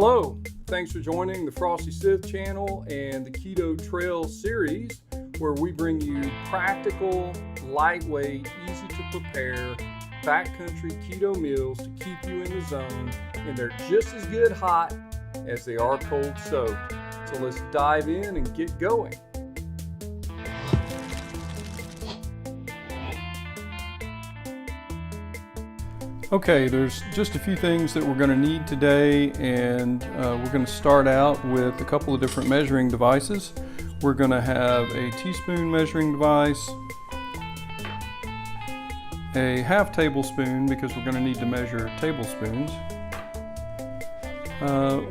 Hello, thanks for joining the Frosty Sith channel and the Keto Trail Series, where we bring you practical, lightweight, easy to prepare, backcountry keto meals to keep you in the zone, and they're just as good hot as they are cold soaked. So let's dive in and get going. Okay, there's just a few things that we're going to need today, and we're going to start out with a couple of different measuring devices. We're going to have a teaspoon measuring device, a half tablespoon because we're going to need to measure tablespoons.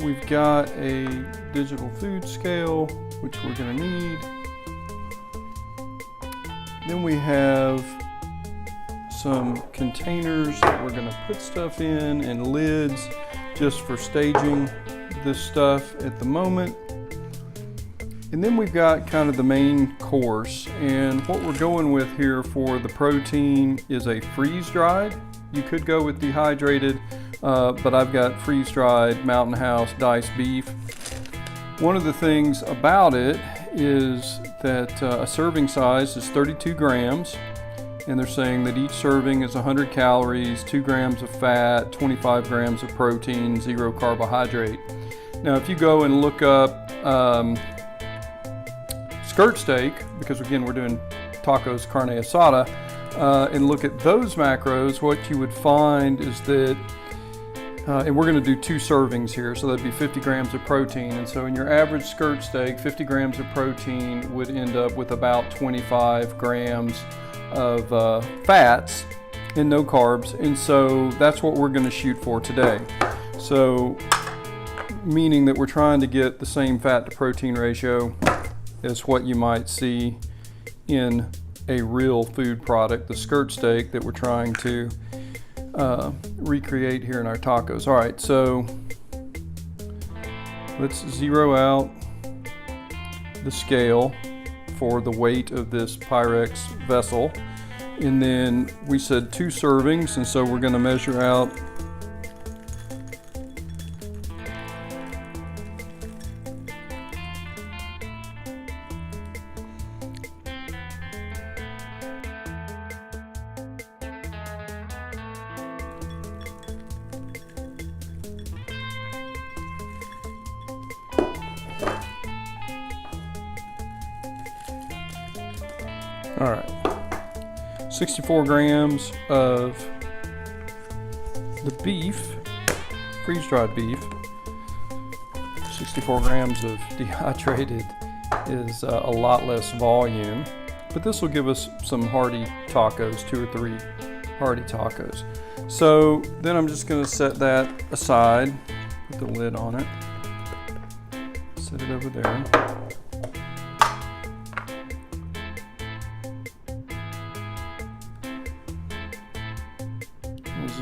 We've got a digital food scale, which we're going to need. Then we have some containers that we're going to put stuff in and lids just for staging this stuff at the moment. And then we've got kind of the main course, and what we're going with here for the protein is a freeze-dried. You could go with dehydrated, but I've got freeze-dried Mountain House diced beef. One of the things about it is that a serving size is 32 grams. And they're saying that each serving is 100 calories, 2 grams of fat, 25 grams of protein, 0 carbohydrate. Now, if you go and look up skirt steak, because again, we're doing tacos carne asada, and look at those macros, what you would find is that, and we're going to do 2 servings here, so that'd be 50 grams of protein. And so in your average skirt steak, 50 grams of protein would end up with about 25 grams of fats and no carbs, and so that's what we're going to shoot for today. So meaning that we're trying to get the same fat to protein ratio as what you might see in a real food product, the skirt steak that we're trying to recreate here in our tacos. All right, so let's zero out the scale for the weight of this Pyrex vessel. And then we said 2 servings, and so we're going to measure out all right, 64 grams of the beef, freeze-dried beef. 64 grams of dehydrated is a lot less volume, but this will give us some hearty tacos, 2 or 3 hearty tacos. So then I'm just going to set that aside, put the lid on it, set it over there.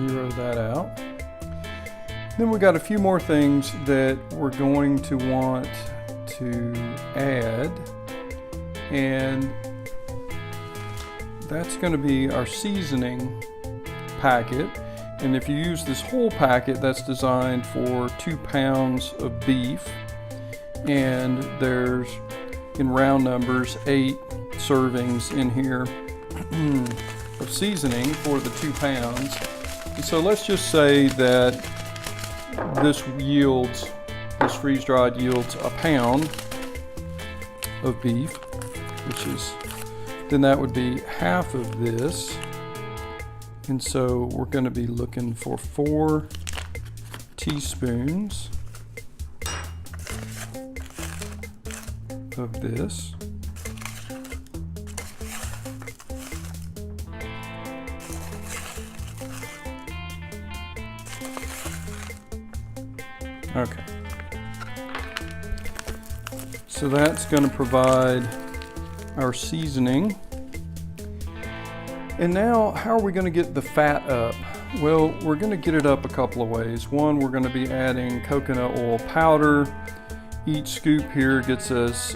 Zero that out. Then we've got a few more things that we're going to want to add, and that's going to be our seasoning packet. And if you use this whole packet, that's designed for 2 pounds of beef, and there's, in round numbers, 8 servings in here of seasoning for the 2 pounds. So let's just say that this freeze-dried yields a pound of beef, which is, then that would be half of this. And so we're going to be looking for 4 teaspoons of this. Okay, so that's going to provide our seasoning. And now, how are we going to get the fat up? Well, we're going to get it up a couple of ways. One, we're going to be adding coconut oil powder. Each scoop here gets us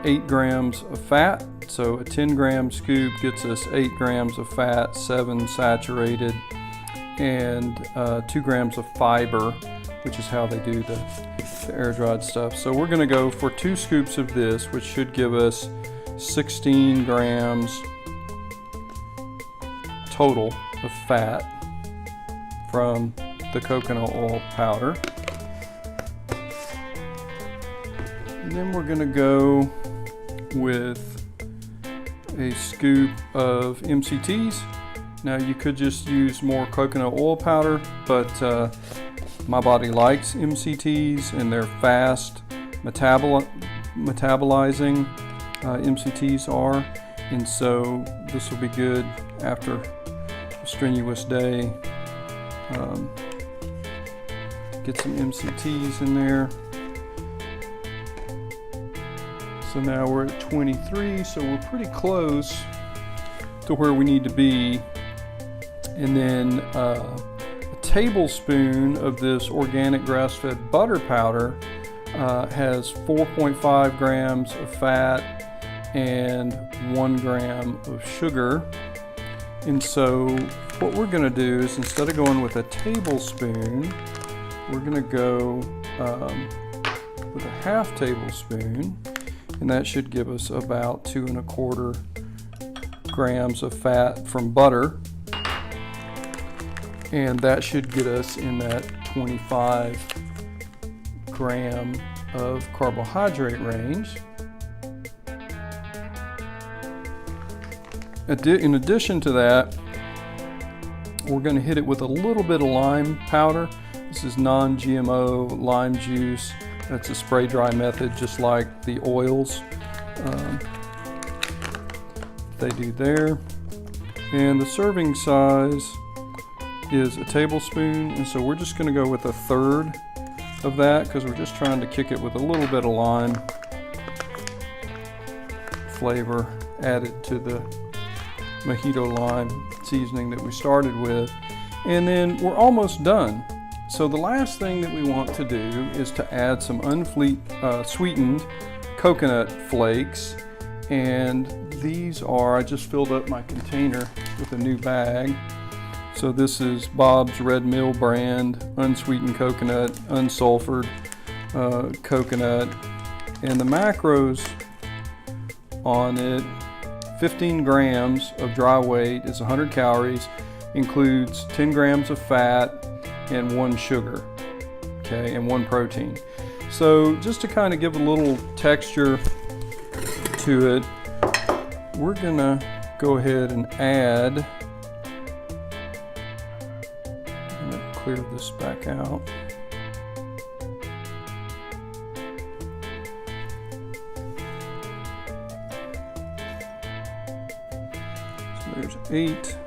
8 grams of fat. So a 10 gram scoop gets us 8 grams of fat, 7 saturated, and 2 grams of fiber. which is how they do the air dried stuff. So we're going to go for 2 scoops of this, which should give us 16 grams total of fat from the coconut oil powder. And then we're going to go with a scoop of MCTs. Now you could just use more coconut oil powder, but my body likes MCTs, and they're fast metabolizing, MCTs are, and so this will be good after a strenuous day. Get some MCTs in there. So now we're at 23, so we're pretty close to where we need to be. And then a tablespoon of this organic grass-fed butter powder has 4.5 grams of fat and 1 gram of sugar. And so what we're going to do is, instead of going with a tablespoon, we're going to go with a half tablespoon, and that should give us about 2¼ grams of fat from butter, and that should get us in that 25 gram of carbohydrate range. In addition to that, we're going to hit it with a little bit of lime powder. This is non-GMO lime juice. That's a spray dry method, just like the oils they do there. And the serving size is a tablespoon, and so we're just going to go with 1/3 of that, because we're just trying to kick it with a little bit of lime flavor added to the Mojito Lime seasoning that we started with. And then we're almost done. So the last thing that we want to do is to add some unsweetened coconut flakes, and these are, I just filled up my container with a new bag. So this is Bob's Red Mill brand, unsweetened coconut, unsulfured coconut, and the macros on it, 15 grams of dry weight is 100 calories, includes 10 grams of fat and 1 sugar, okay, and 1 protein. So just to kind of give a little texture to it, we're gonna go ahead and add, I'm gonna clear this back out. So there's 8.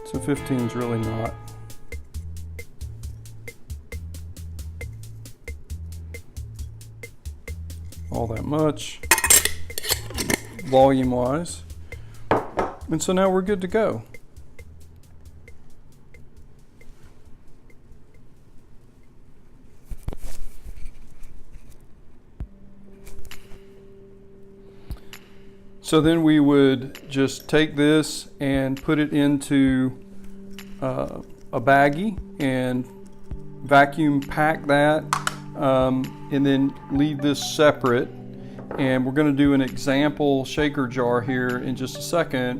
So 15 is really not all that much volume wise. And so now we're good to go. So then we would just take this and put it into a baggie and vacuum pack that, and then leave this separate. And we're going to do an example shaker jar here in just a second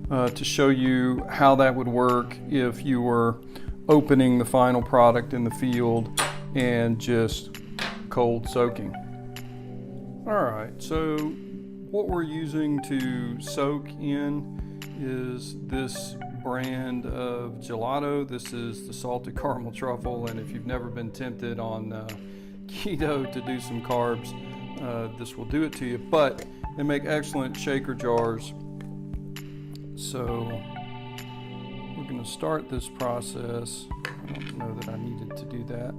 to show you how that would work if you were opening the final product in the field and just cold soaking. All right, so what we're using to soak in is this brand of gelato. This is the salted caramel truffle, and if you've never been tempted on keto to do some carbs, this will do it to you. But they make excellent shaker jars. So we're going to start this process. I don't know that I needed to do that.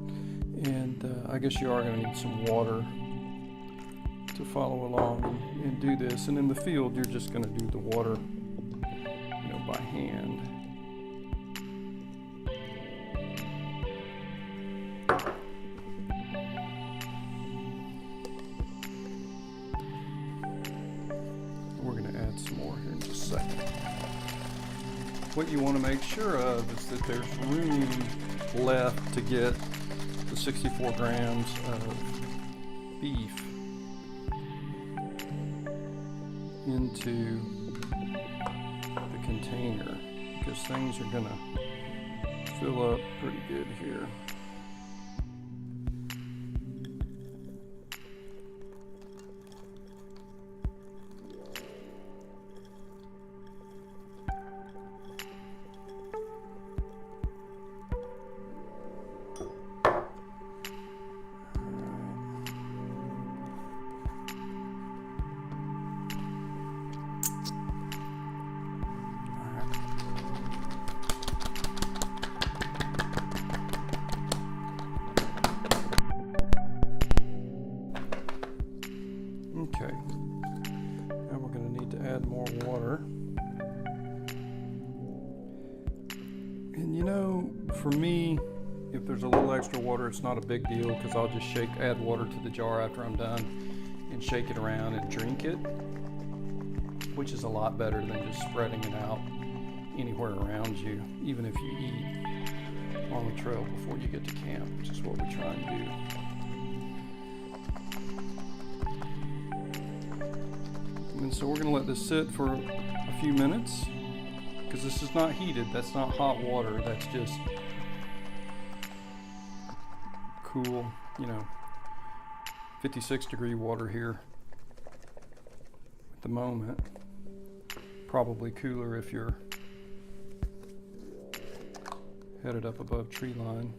And I guess you are going to need some water to follow along and do this. And in the field, you're just going to do the water, by hand. We're going to add some more what you want to make sure of is that there's room left to get the 64 grams of beef into the container, because things are gonna fill up pretty good here. Okay, now we're going to need to add more water. And you know, for me, if there's a little extra water, it's not a big deal, because I'll just add water to the jar after I'm done and shake it around and drink it, which is a lot better than just spreading it out anywhere around you, even if you eat on the trail before you get to camp, which is what we try and do. And so we're going to let this sit for a few minutes, because this is not heated. That's not hot water. That's just cool, 56-degree water here at the moment. Probably cooler if you're headed up above tree line.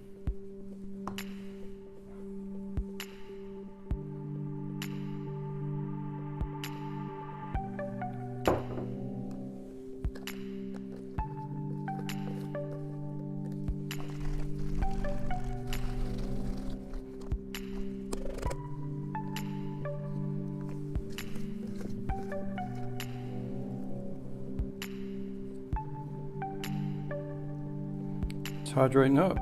It's hydrating up.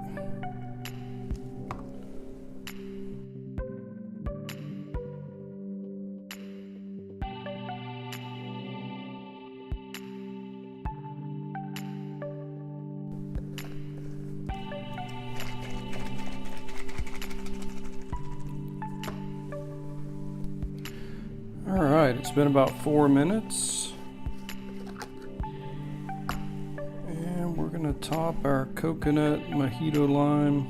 All right, it's been about 4 minutes. And we're gonna top our coconut Mojito Lime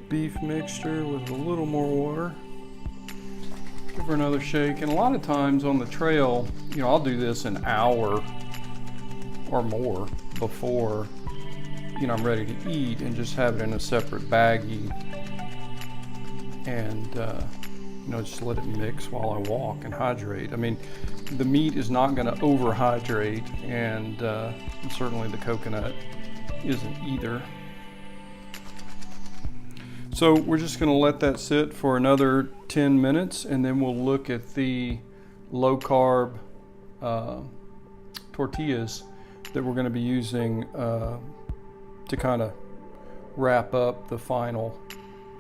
beef mixture with a little more water. Give her another shake. And a lot of times on the trail, I'll do this an hour or more before, I'm ready to eat, and just have it in a separate baggie. And just let it mix while I walk and hydrate. I mean, the meat is not going to overhydrate, and certainly the coconut isn't either. So we're just going to let that sit for another 10 minutes, and then we'll look at the low carb tortillas that we're going to be using to kind of wrap up the final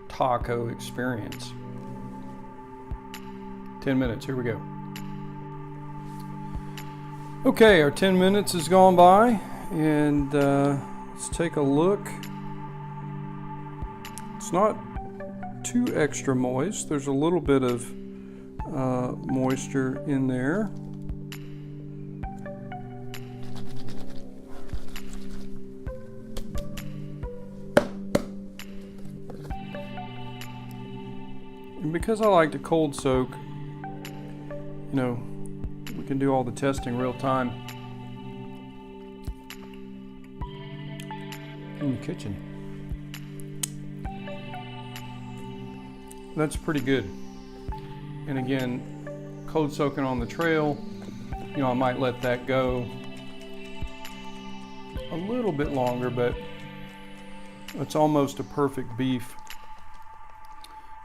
taco experience. 10 minutes, here we go. Okay, our 10 minutes has gone by, and let's take a look. It's not too extra moist. There's a little bit of moisture in there. And because I like to cold soak, we can do all the testing real time in the kitchen. That's pretty good. And again, cold soaking on the trail, I might let that go a little bit longer, but it's almost a perfect beef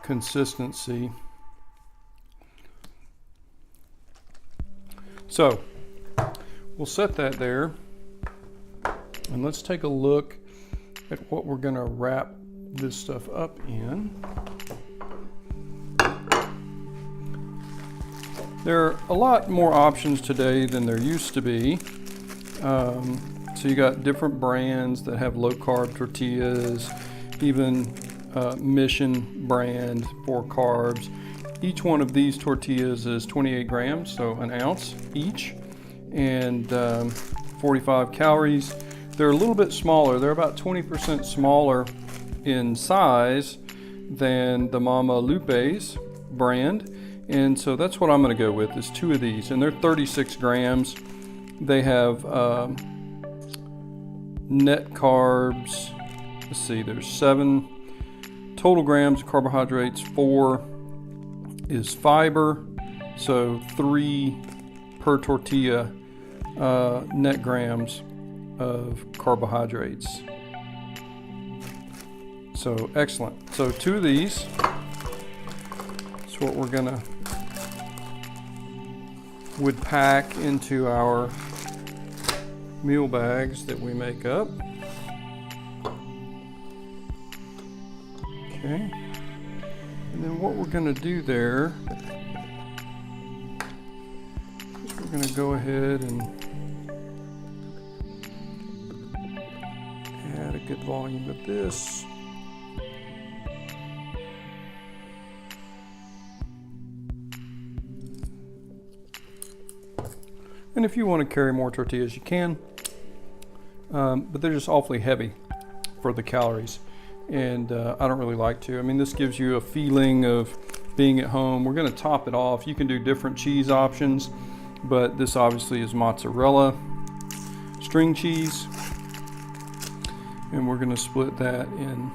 consistency. So we'll set that there, and let's take a look at what we're going to wrap this stuff up in. There are a lot more options today than there used to be. So you got different brands that have low carb tortillas, even Mission brand for carbs. Each one of these tortillas is 28 grams, so an ounce each, and 45 calories. They're a little bit smaller. They're about 20% smaller in size than the Mama Lupe's brand. And so that's what I'm going to go with, is 2 of these. And they're 36 grams. They have net carbs. Let's see, there's 7 total grams of carbohydrates. 4 is fiber. So 3 per tortilla net grams of carbohydrates. So excellent. So 2 of these. That's what we're gonna would pack into our meal bags that we make up. Okay. And then what we're gonna do there is we're gonna go ahead and add a good volume of this. And if you want to carry more tortillas, you can, but they're just awfully heavy for the calories, and I don't really like to. I mean, this gives you a feeling of being at home. We're going to top it off. You can do different cheese options, but this obviously is mozzarella string cheese, and we're going to split that in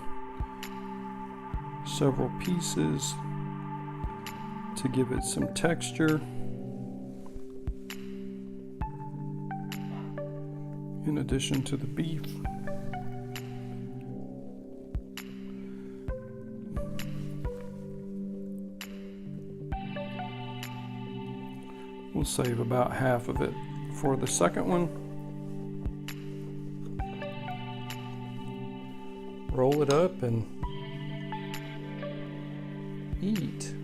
several pieces to give it some texture. In addition to the beef. We'll save about half of it for the second one. Roll it up and eat.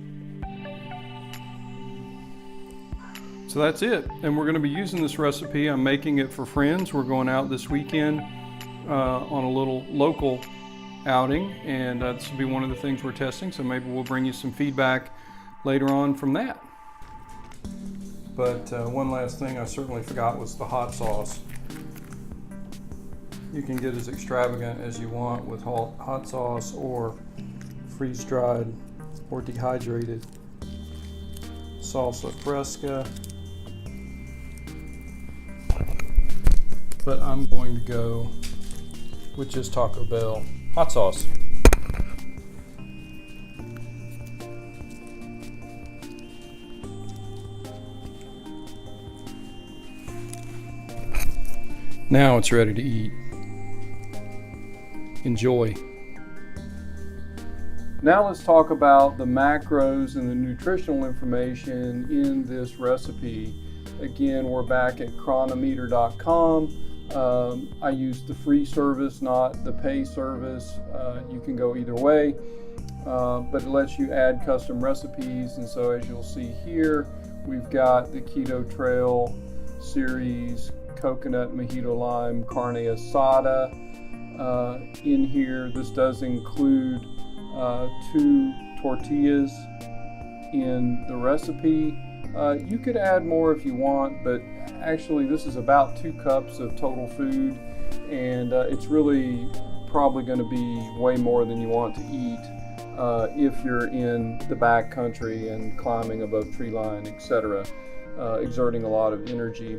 So that's it, and we're going to be using this recipe. I'm making it for friends. We're going out this weekend on a little local outing, and this will be one of the things we're testing, so maybe we'll bring you some feedback later on from that. But one last thing I certainly forgot was the hot sauce. You can get as extravagant as you want with hot sauce or freeze-dried or dehydrated salsa fresca. But I'm going to go with just Taco Bell hot sauce. Now it's ready to eat. Enjoy. Now let's talk about the macros and the nutritional information in this recipe. Again, we're back at chronometer.com. I use the free service, not the pay service. You can go either way, but it lets you add custom recipes. And so as you'll see here, we've got the Keto Trail Series, coconut, Mojito Lime, Carne Asada in here. This does include 2 tortillas in the recipe. You could add more if you want, but actually this is about 2 cups of total food, and it's really probably going to be way more than you want to eat if you're in the back country and climbing above tree line, etc., exerting a lot of energy.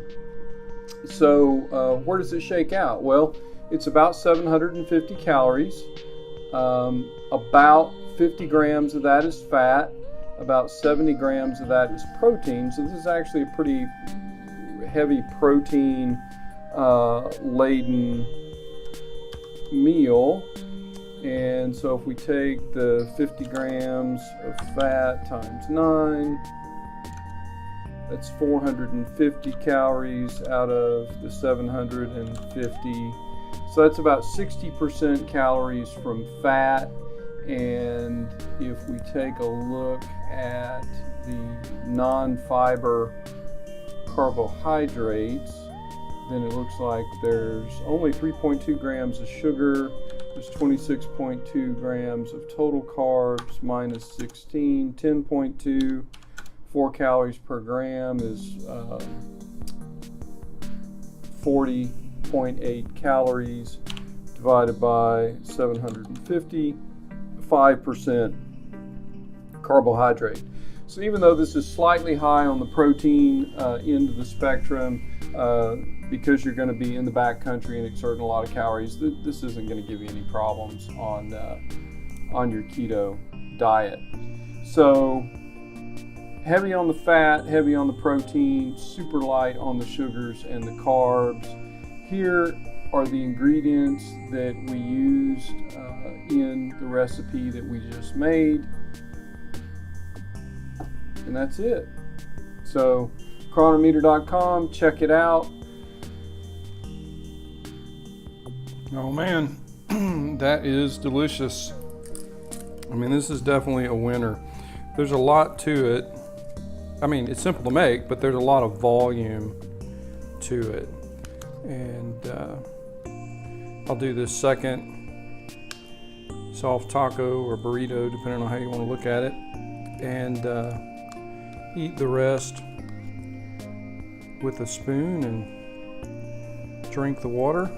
So where does it shake out? Well, it's about 750 calories. About 50 grams of that is fat. About 70 grams of that is protein. So this is actually a pretty heavy protein laden meal. And so if we take the 50 grams of fat times 9, that's 450 calories out of the 750. So that's about 60% calories from fat. And if we take a look at the non-fiber carbohydrates, then it looks like there's only 3.2 grams of sugar. There's 26.2 grams of total carbs, minus 16, 10.2. 4 calories per gram is 40.8 calories divided by 750, 5% carbohydrate. So even though this is slightly high on the protein end of the spectrum, because you're going to be in the backcountry and exerting a lot of calories, this isn't going to give you any problems on your keto diet. So heavy on the fat, heavy on the protein, super light on the sugars and the carbs. Here are the ingredients that we used in the recipe that we just made. And that's it. So chronometer.com, check it out. Oh man, that is delicious. I mean, this is definitely a winner. There's a lot to it. I mean, it's simple to make, but there's a lot of volume to it. And I'll do this second soft taco or burrito, depending on how you want to look at it, and eat the rest with a spoon and drink the water.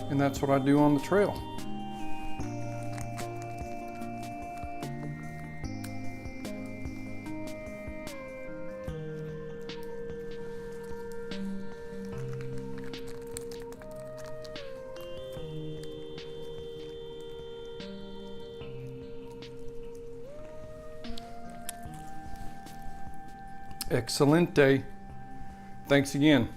And that's what I do on the trail. Excelente. Thanks again.